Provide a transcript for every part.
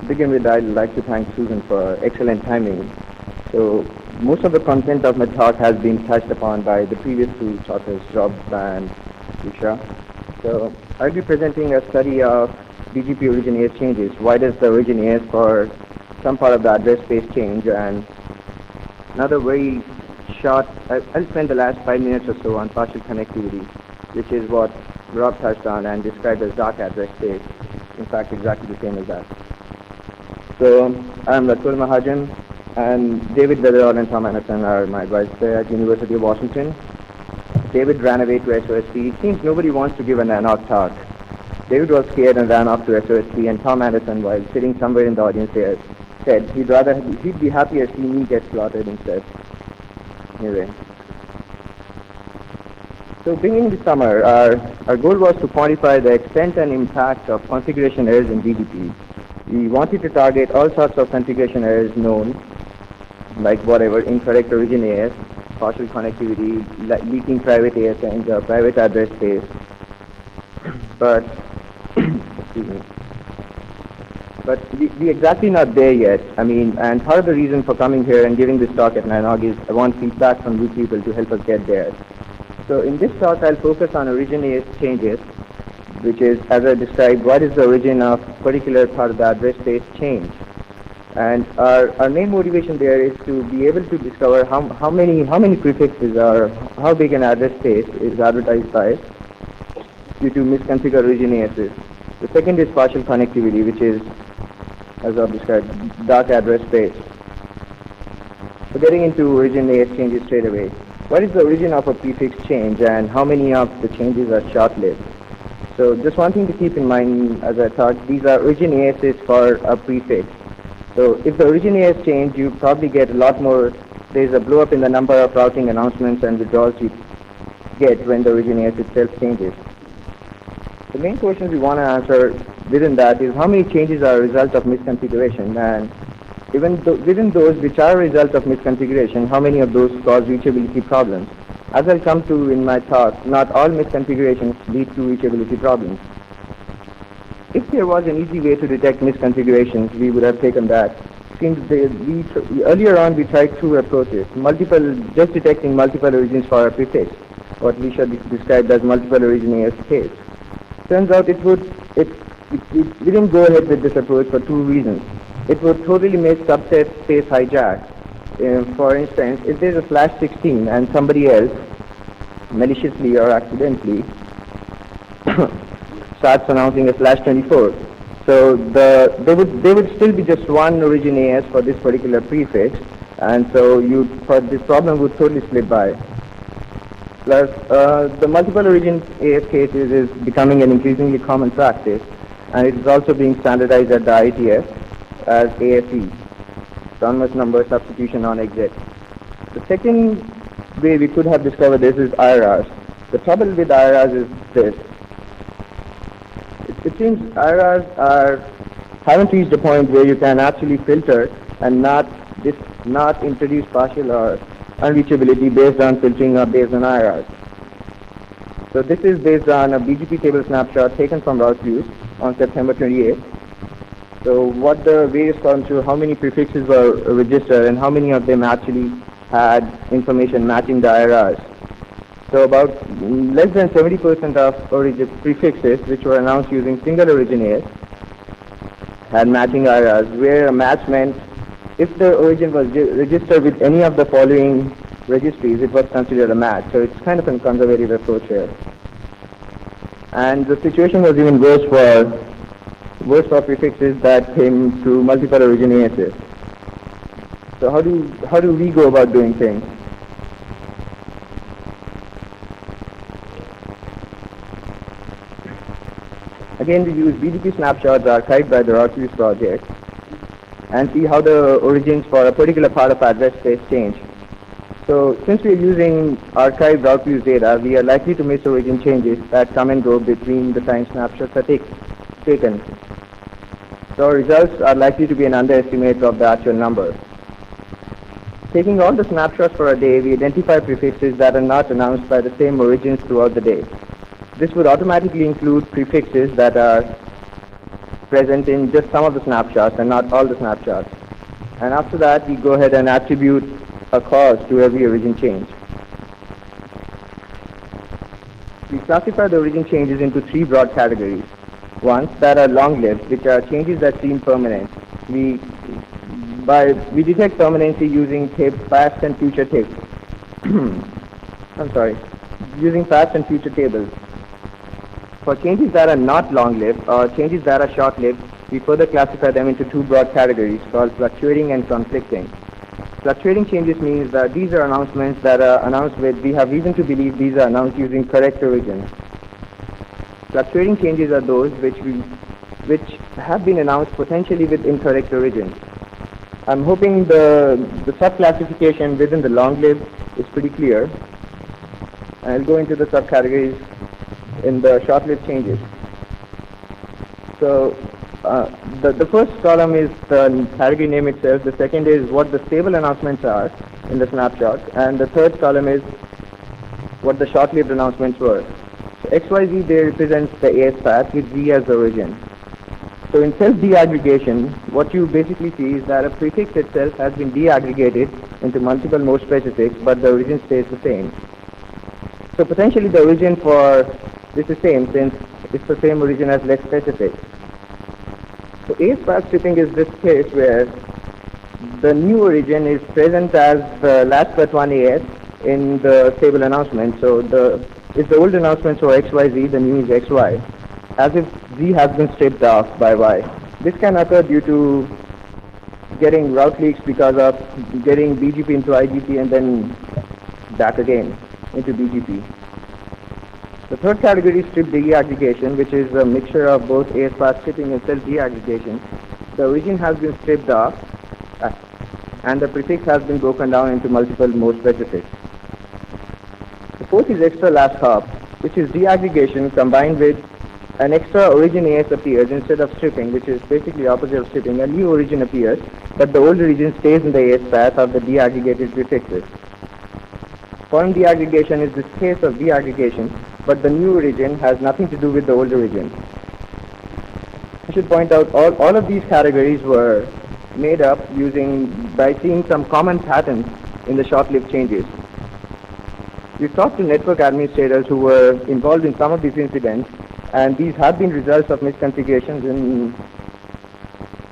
To begin with, I'd like to thank Susan for excellent timing. So most of the content of my talk has been touched upon by the previous two talkers, Rob and Usha. So I'll be presenting a study of BGP origin AS changes. Why does the origin AS for some part of the address space change? And another very short, I'll spend the last 5 minutes or so on partial connectivity, which is what Rob touched on and described as dark address space. In fact, exactly the same as that. So I'm Ratul Mahajan, and David Weatherall and Tom Anderson are my advisors there at University of Washington. David ran away to SOSP. It seems nobody wants to give a NANOG talk. David was scared and ran off to SOSP, and Tom Anderson, while sitting somewhere in the audience there, said he'd be happier seeing me get slaughtered instead. Anyway. So beginning this summer, our goal was to quantify the extent and impact of configuration errors in BGP. We wanted to target all sorts of configuration errors known, like whatever, incorrect origin AS, partial connectivity, leaking private ASNs or private address space. But, excuse me. But we're exactly not there yet. I mean, and part of the reason for coming here and giving this talk at NANOG is I want feedback from you people to help us get there. So in this talk, I'll focus on origin AS changes, which is, as I described, what is the origin of particular part of the address space change. And our main motivation there is to be able to discover how many prefixes or how big an address space is advertised by due to misconfigured origin ASs. The second is partial connectivity, which is, as I've described, dark address space. So getting into origin AS changes straight away. What is the origin of a prefix change and how many of the changes are short-lived? So just one thing to keep in mind as I thought, these are origin ASs for a prefix. So if the origin AS change, you probably get a lot more, there's a blow up in the number of routing announcements and withdrawals you get when the origin AS itself changes. The main questions we want to answer within that is how many changes are a result of misconfiguration, and even within those which are a result of misconfiguration, how many of those cause reachability problems. As I'll come to in my talk, not all misconfigurations lead to reachability problems. If there was an easy way to detect misconfigurations, we would have taken that. Since earlier on we tried two approaches, just detecting multiple origins for a prefix, what we should describe as multiple origin AS case. Turns out we didn't go ahead with this approach for two reasons. It would totally make subset space hijack. For instance, if there's a /16 and somebody else maliciously or accidentally starts announcing a /24, so there would still be just one origin AS for this particular prefix, and so this problem would totally slip by. Plus, the multiple origin AS cases is becoming an increasingly common practice, and it is also being standardized at the IETF as ASE, autonomous number substitution on exit. The second way we could have discovered this is IRRs. The trouble with IRRs is this. It seems IRRs haven't reached a point where you can actually filter and not introduce partial or unreachability based on filtering or based on IRRs. So this is based on a BGP table snapshot taken from route views on September 28th. So what the various columns show, how many prefixes were registered and how many of them actually had information matching the IRRs. So about less than 70% of prefixes which were announced using single origin AS had matching IRRs, where a match meant if the origin was registered with any of the following registries, it was considered a match. So it's kind of a conservative approach here. And the situation was even worse for prefixes that came through multiple origin ASs. So how do we go about doing things? Again, we use BGP snapshots archived by the route views project and see how the origins for a particular part of address space change. So since we are using archived route views data, we are likely to miss origin changes that come and go between the time snapshots are taken. So our results are likely to be an underestimate of the actual number. Taking all the snapshots for a day, we identify prefixes that are not announced by the same origins throughout the day. This would automatically include prefixes that are present in just some of the snapshots and not all the snapshots. And after that, we go ahead and attribute a cause to every origin change. We classify the origin changes into three broad categories. Ones that are long-lived, which are changes that seem permanent. We detect permanency using past and future tables. Using past and future tables. For changes that are not long-lived or changes that are short-lived, we further classify them into two broad categories called fluctuating and conflicting. Fluctuating changes means that these are announcements that are announced we have reason to believe these are announced using correct origin. Fluctuating changes are those which have been announced potentially with incorrect origin. I'm hoping the sub-classification within the long-lived is pretty clear. I'll go into the subcategories in the short-lived changes. So the first column is the category name itself. The second is what the stable announcements are in the snapshot. And the third column is what the short-lived announcements were. So XYZ there represents the AS path with Z as the origin. So in self-deaggregation, what you basically see is that a prefix itself has been deaggregated into multiple more specifics, but the origin stays the same. So potentially the origin for this is same, since it's the same origin as less specific. So AS path stripping is this case where the new origin is present as the last but one AS in the stable announcement. So if the old announcements were XYZ, the new is XY, as if Z has been stripped off by Y. This can occur due to getting route leaks because of getting BGP into IGP and then back again into BGP. The third category is strip deaggregation, which is a mixture of both AS path stripping and self deaggregation. The origin has been stripped off and the prefix has been broken down into multiple more specifics. The fourth is extra last hop, which is deaggregation combined with an extra origin AS appears instead of stripping, which is basically opposite of stripping. A new origin appears, but the old origin stays in the AS path of the deaggregated prefixes. Foreign deaggregation is this case of deaggregation, but the new origin has nothing to do with the old origin. I should point out all of these categories were made up by seeing some common patterns in the short-lived changes. We've talked to network administrators who were involved in some of these incidents, and these have been results of misconfigurations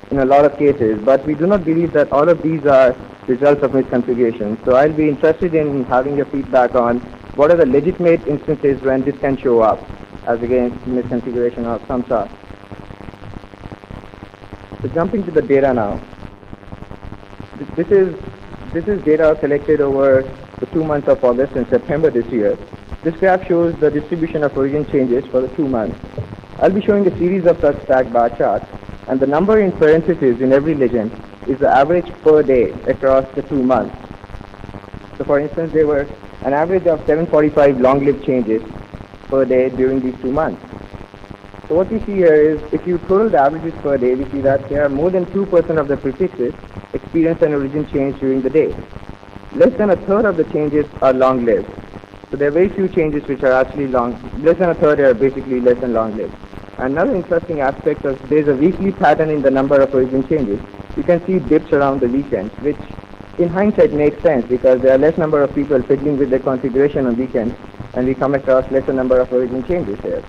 in a lot of cases, but we do not believe that all of these are results of misconfigurations. So I'll be interested in having your feedback on what are the legitimate instances when this can show up as against misconfiguration of some sort. So jumping to the data now. This is data collected over the 2 months of August and September this year. This graph shows the distribution of origin changes for the 2 months. I'll be showing a series of such stacked bar charts, and the number in parentheses in every legend is the average per day across the 2 months. So for instance, there were an average of 745 long-lived changes per day during these 2 months. So what we see here is, if you total the averages per day, we see that there are more than 2% of the prefixes experience an origin change during the day. Less than a third of the changes are long-lived. So there are very few changes which are actually less than a third are basically less than long-lived. Another interesting aspect is there's a weekly pattern in the number of origin changes. You can see dips around the weekends, which in hindsight makes sense because there are less number of people fiddling with their configuration on weekends, and we come across lesser number of origin changes here.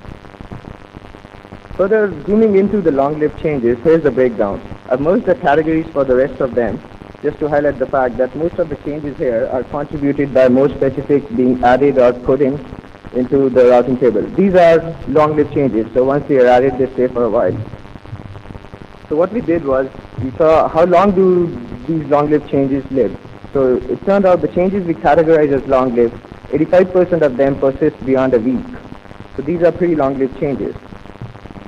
Further zooming into the long-lived changes, here's the breakdown. I've merged the categories for the rest of them, just to highlight the fact that most of the changes here are contributed by more specifics being added or put into the routing table. These are long-lived changes, so once they are added, they stay for a while. So what we did was, we saw how long do these long-lived changes live. So it turned out the changes we categorize as long-lived, 85% of them persist beyond a week. So these are pretty long-lived changes.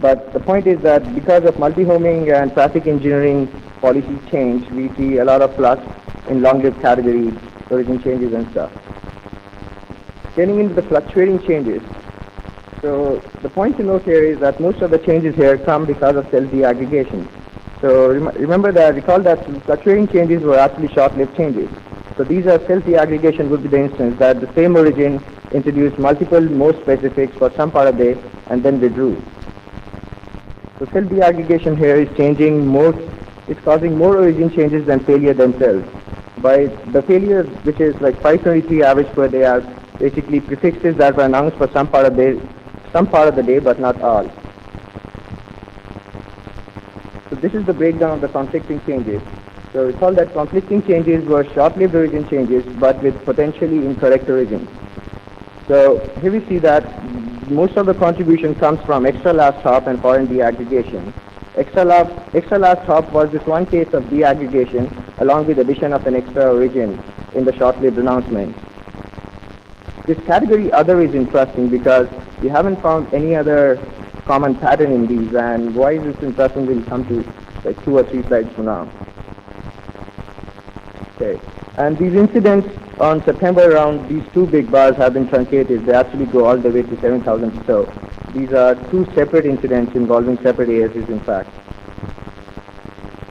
But the point is that because of multi-homing and traffic engineering policies change, we see a lot of flux in long-lived categories, origin changes and stuff. Getting into the fluctuating changes. So the point to note here is that most of the changes here come because of self-deaggregation. So recall that fluctuating changes were actually short-lived changes. So these are self-deaggregation would be the instance that the same origin introduced multiple more specifics for some part of the day and then withdrew. So cell deaggregation here is changing more, it's causing more origin changes than failure themselves. By the failures, which is like 523 average per day, are basically prefixes that were announced for some part of the day, but not all. So this is the breakdown of the conflicting changes. So recall that conflicting changes were short-lived origin changes, but with potentially incorrect origins. So here we see that most of the contribution comes from extra last hop and foreign deaggregation. Extra last hop was this one case of deaggregation along with addition of an extra origin in the short-lived announcement. This category other is interesting because we haven't found any other common pattern in these, and why is this interesting will come to like 2 or 3 slides from now. Okay, and these incidents on September around these 2 big bars have been truncated. They actually go all the way to 7,000 or so. These are 2 separate incidents involving separate ASs in fact.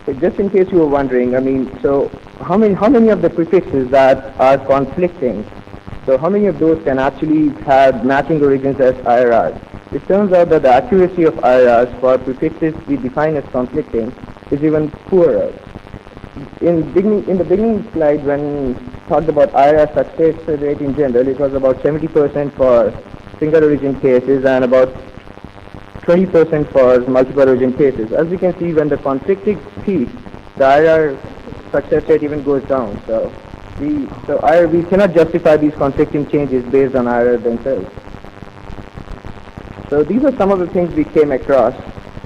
So just in case you were wondering, I mean, so how many of the prefixes that are conflicting, so how many of those can actually have matching origins as IRRs? It turns out that the accuracy of IRRs for prefixes we define as conflicting is even poorer. In the beginning slide, when talked about IRR success rate in general, it was about 70% for single origin cases and about 20% for multiple origin cases. As we can see, when the conflicting peaks, the IRR success rate even goes down. So we cannot justify these conflicting changes based on IRR themselves. So these are some of the things we came across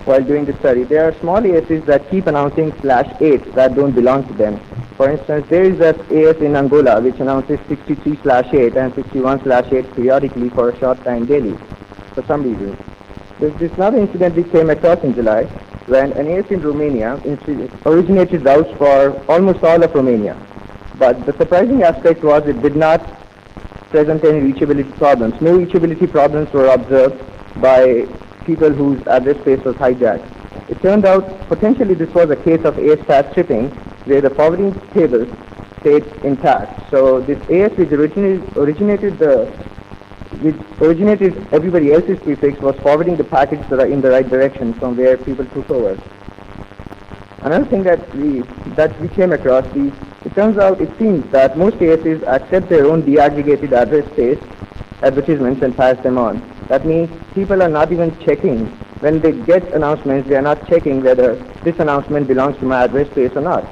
while doing the study. There are small ASs that keep announcing /8 that don't belong to them. For instance, there is that AS in Angola which announces 63/8 and 61/8 periodically for a short time daily for some reason. There's this another incident we came across in July when an AS in Romania originated routes for almost all of Romania. But the surprising aspect was it did not present any reachability problems. No reachability problems were observed by people whose address space was hijacked. It turned out potentially this was a case of AS-fast stripping where the forwarding table stayed intact. So this AS which originated everybody else's prefix was forwarding the packets that are in the right direction from where people took over. Another thing that we came across, it turns out it seems that most ASs accept their own deaggregated address space advertisements and pass them on. That means people are not even checking. When they get announcements, they are not checking whether this announcement belongs to my address space or not.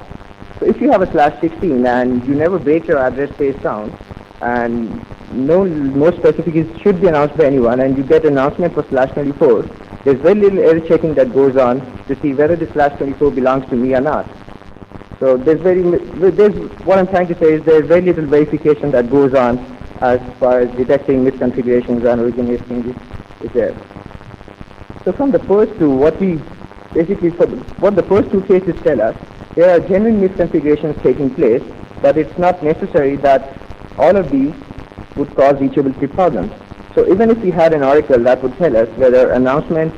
So if you have a /16 and you never break your address space down, and no specifics should be announced by anyone, and you get an announcement for /24, there's very little error checking that goes on to see whether this /24 belongs to me or not. So what I'm trying to say is there's very little verification that goes on as far as detecting misconfigurations and origin changes is there. So from the first two, what the first 2 cases tell us, there are genuine misconfigurations taking place, but it's not necessary that all of these would cause reachability problems. So even if we had an oracle that would tell us whether announcement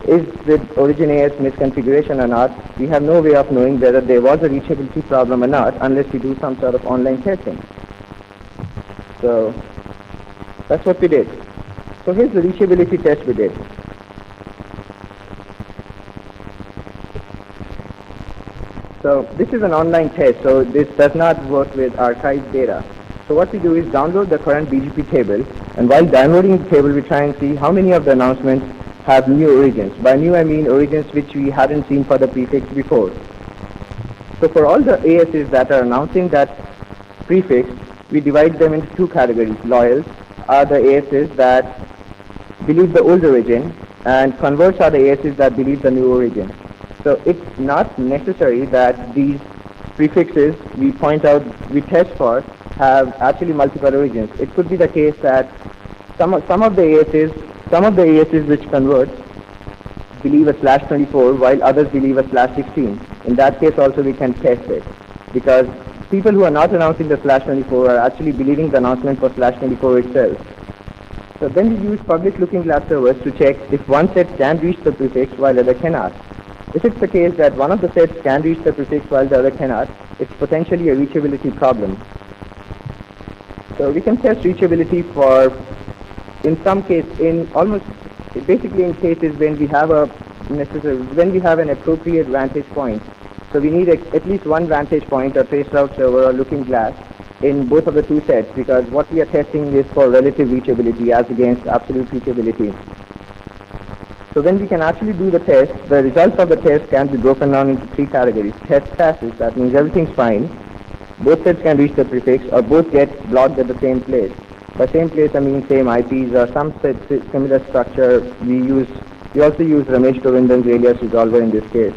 is with origin AS misconfiguration or not, we have no way of knowing whether there was a reachability problem or not unless we do some sort of online testing. So that's what we did. So here's the reachability test we did. So this is an online test, so this does not work with archived data. So what we do is download the current BGP table, and while downloading the table we try and see how many of the announcements have new origins. By new I mean origins which we hadn't seen for the prefix before. So for all the ASs that are announcing that prefix, we divide them into 2 categories. Loyals are the ASs that believe the old origin, and converts are the ASs that believe the new origin. So it's not necessary that these prefixes we test for have actually multiple origins. It could be the case that some of the ASs which convert believe a /24 while others believe a /16. In that case also we can test it, because people who are not announcing the /24 are actually believing the announcement for /24 itself. So then we use public looking glass servers to check if one set can reach the prefix while the other cannot. If it's the case that one of the sets can reach the prefix while the other cannot, it's potentially a reachability problem. So we can test reachability for, in some cases, basically in cases when we have a necessary, when we have an appropriate vantage point. So we need at least one vantage point, a traceroute server or looking glass, in both of the two sets, because what we are testing is for relative reachability as against absolute reachability. So when we can actually do the test, the results of the test can be broken down into three categories. Test passes, that means everything's fine. Both sets can reach the prefix, or both get blocked at the same place. By same place, I mean same IPs or some similar structure. We also use Ramesh-Govindran's alias resolver in this case.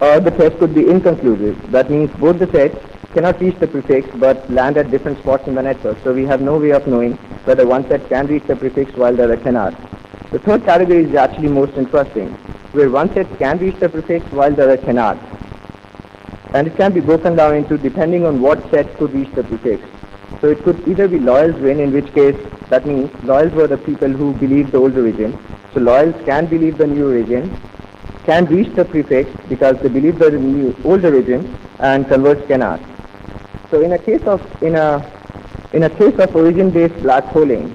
Or the test could be inconclusive. That means both the sets cannot reach the prefix but land at different spots in the network. So we have no way of knowing whether one set can reach the prefix while the other cannot. The third category is actually most interesting, where one set can reach the prefix while the other cannot. And it can be broken down into depending on what set could reach the prefix. So it could either be loyals win, in which case that means loyals were the people who believed the old origin. So loyals can believe the new origin, can reach the prefix because they believe the old origin, and converts cannot. So in a case of origin-based black holing,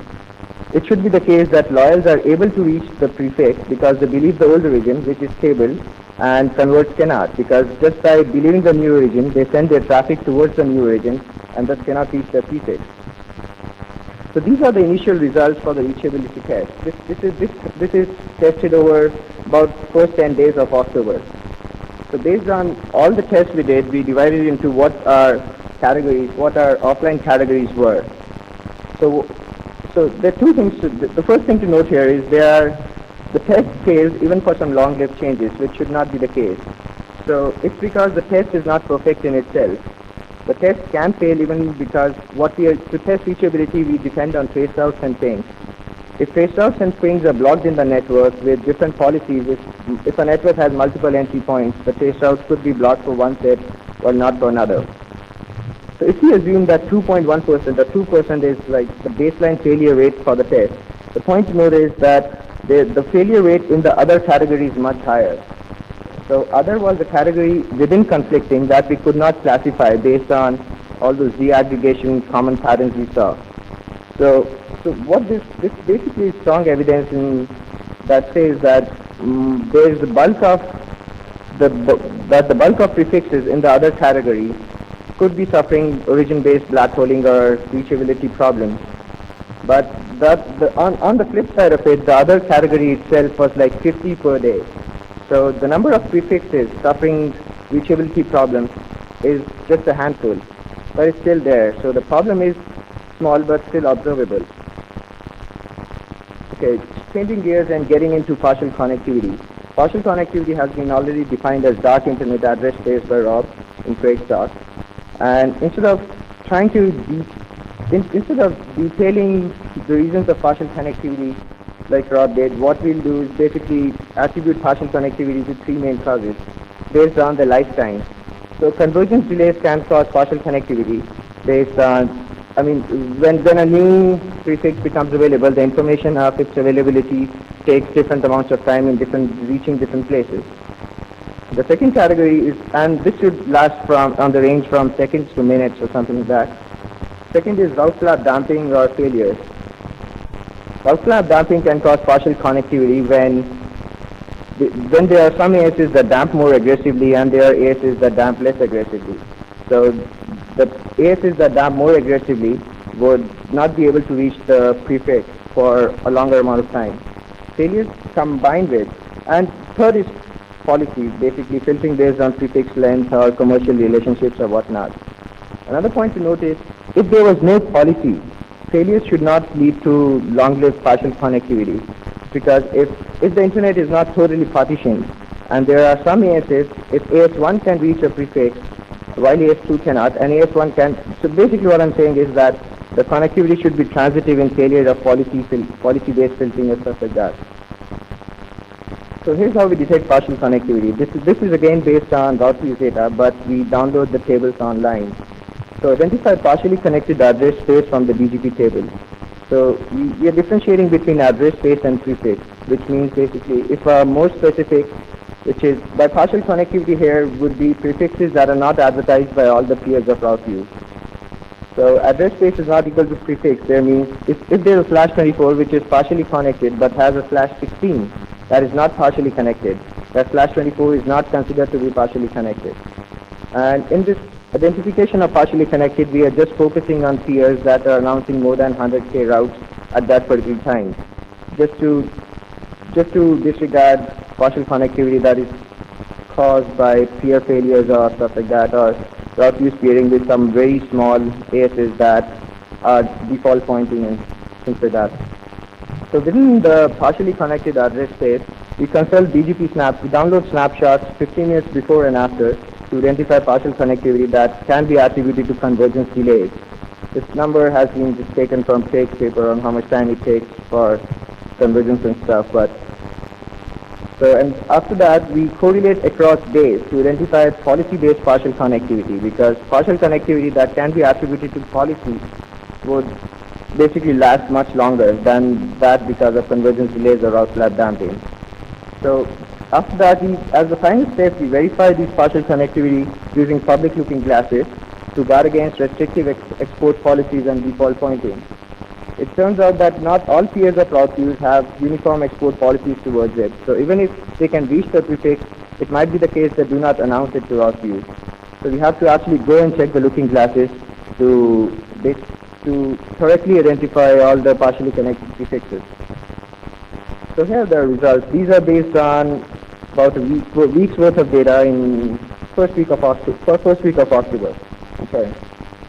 it should be the case that loyals are able to reach the prefix because they believe the old origin, which is stable, and converts cannot, because just by believing the new origin, they send their traffic towards the new origin and thus cannot reach the prefix. So these are the initial results for the reachability test. This is tested over about first 10 days of October. So based on all the tests we did, we divided into what our offline categories were. So there are two things. The first thing to note here is the test fails even for some long-lived changes, which should not be the case. So it's because the test is not perfect in itself. The test can fail even because to test reachability, we depend on traceroutes and pings. If traceroutes and pings are blocked in the network with different policies, if a network has multiple entry points, the traceroutes could be blocked for one set or not for another. So if we assume that 2.1% or 2% is like the baseline failure rate for the test, the point to note is that the failure rate in the other category is much higher. So other was the category within conflicting that we could not classify based on all those deaggregation common patterns we saw. So what this basically is strong evidence that says that there is the bulk of prefixes in the other category could be suffering origin-based black holing or reachability problems. But on the flip side of it, the other category itself was like 50 per day. So the number of prefixes suffering reachability problems is just a handful, but it's still there. So the problem is small but still observable. Okay, changing gears and getting into partial connectivity. Partial connectivity has been already defined as dark internet address space by Rob in Craig's talk. And instead of detailing the reasons of partial connectivity like Rob did, what we'll do is basically attribute partial connectivity to three main causes based on the lifetime. So convergence delays can cause partial connectivity based on, when a new prefix becomes available, the information of its availability takes different amounts of time in reaching different places. The second category is, and this should last on the range from seconds to minutes or something like that. Second is route flap damping or failures. Route flap damping can cause partial connectivity when there are some ASs that damp more aggressively and there are ASs that damp less aggressively. So the ASs that damp more aggressively would not be able to reach the prefix for a longer amount of time. Failures combined with, and third is policy, basically filtering based on prefix length or commercial relationships or whatnot. Another point to note is, if there was no policy, failures should not lead to long-lived partial connectivity, because if the internet is not totally partitioned, and there are some ASs, if AS1 can reach a prefix while AS2 cannot, and AS1 can, so basically what I'm saying is that the connectivity should be transitive in failure of policy-based filtering and stuff like that. So here's how we detect partial connectivity. This is again based on route data, but we download the tables online. So identify partially connected address space from the BGP table. So we are differentiating between address space and prefix, which means basically if more specific, which is by partial connectivity here would be prefixes that are not advertised by all the peers of route views. So address space is not equal to prefix. There means if there is a /24 which is partially connected but has a /16, that is not partially connected. That slash 24 is not considered to be partially connected. And in this identification of partially connected, we are just focusing on peers that are announcing more than 100K routes at that particular time. Just to disregard partial connectivity that is caused by peer failures or stuff like that, or route use peering with some very small ASs that are default pointing and things like that. So within the partially connected address space, we consult BGP snaps, we download snapshots 15 minutes before and after to identify partial connectivity that can be attributed to convergence delays. This number has been just taken from Craig's paper on how much time it takes for convergence and stuff, and after that, we correlate across days to identify policy-based partial connectivity, because partial connectivity that can be attributed to policy would basically last much longer than that because of convergence delays or route slab damping. So after that, as the final step, we verify these partial connectivity using public looking glasses to guard against restrictive export policies and default pointing. It turns out that not all peers of route use have uniform export policies towards it. So even if they can reach the prefix, it might be the case that do not announce it to route use. So we have to actually go and check the looking glasses to correctly identify all the partially connected prefixes. So here are the results. These are based on about a week's worth of data in first week of October. Sorry.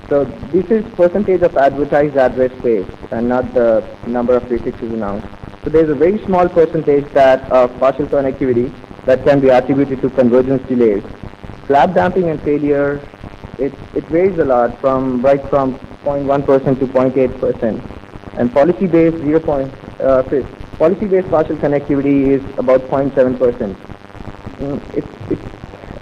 So this is percentage of advertised address space and not the number of prefixes announced. So there's a very small percentage that of partial connectivity that can be attributed to convergence delays. Slab damping and failure, it varies a lot from 0.1% to 0.8%, and policy-based policy-based partial connectivity is about 0.7%.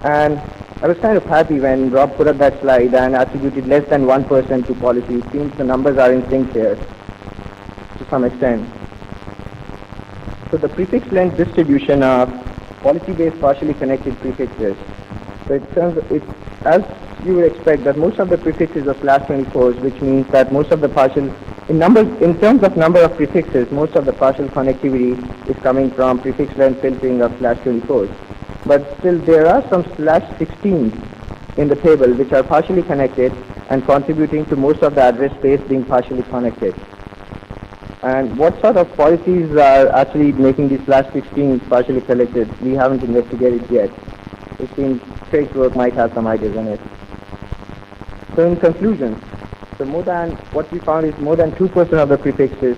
And I was kind of happy when Rob put up that slide and attributed less than 1% to policy. It seems the numbers are in sync here to some extent. So the prefix length distribution of policy-based partially connected prefixes. So as you would expect, that most of the prefixes are slash 24s, which means that most of the partial, in terms of number of prefixes, most of the partial connectivity is coming from prefix length filtering of slash 24s. But still there are some slash 16s in the table which are partially connected and contributing to most of the address space being partially connected. And what sort of policies are actually making these slash 16s partially connected, we haven't investigated yet. It seems Craig's work might have some ideas on it. So in conclusion, what we found is more than 2% of the prefixes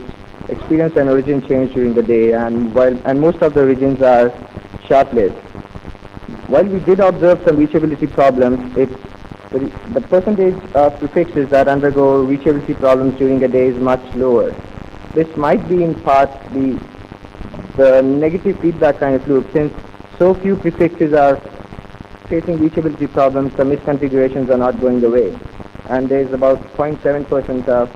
experience an origin change during the day, and most of the origins are short-lived. While we did observe some reachability problems, the percentage of prefixes that undergo reachability problems during a day is much lower. This might be in part the negative feedback kind of loop. Since so few prefixes are facing reachability problems, the misconfigurations are not going away. And there is about 0.7% of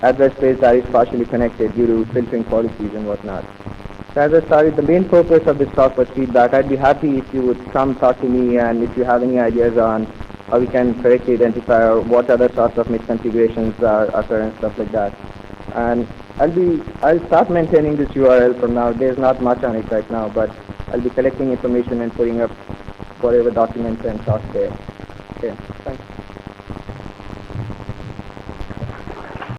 address space that is partially connected due to filtering policies and whatnot. So as I started, the main purpose of this talk was feedback. I'd be happy if you would come talk to me, and if you have any ideas on how we can correctly identify or what other sorts of misconfigurations occur and stuff like that. And I'll start maintaining this URL from now. There's not much on it right now, but I'll be collecting information and putting up whatever documents and talks there. Okay, thanks.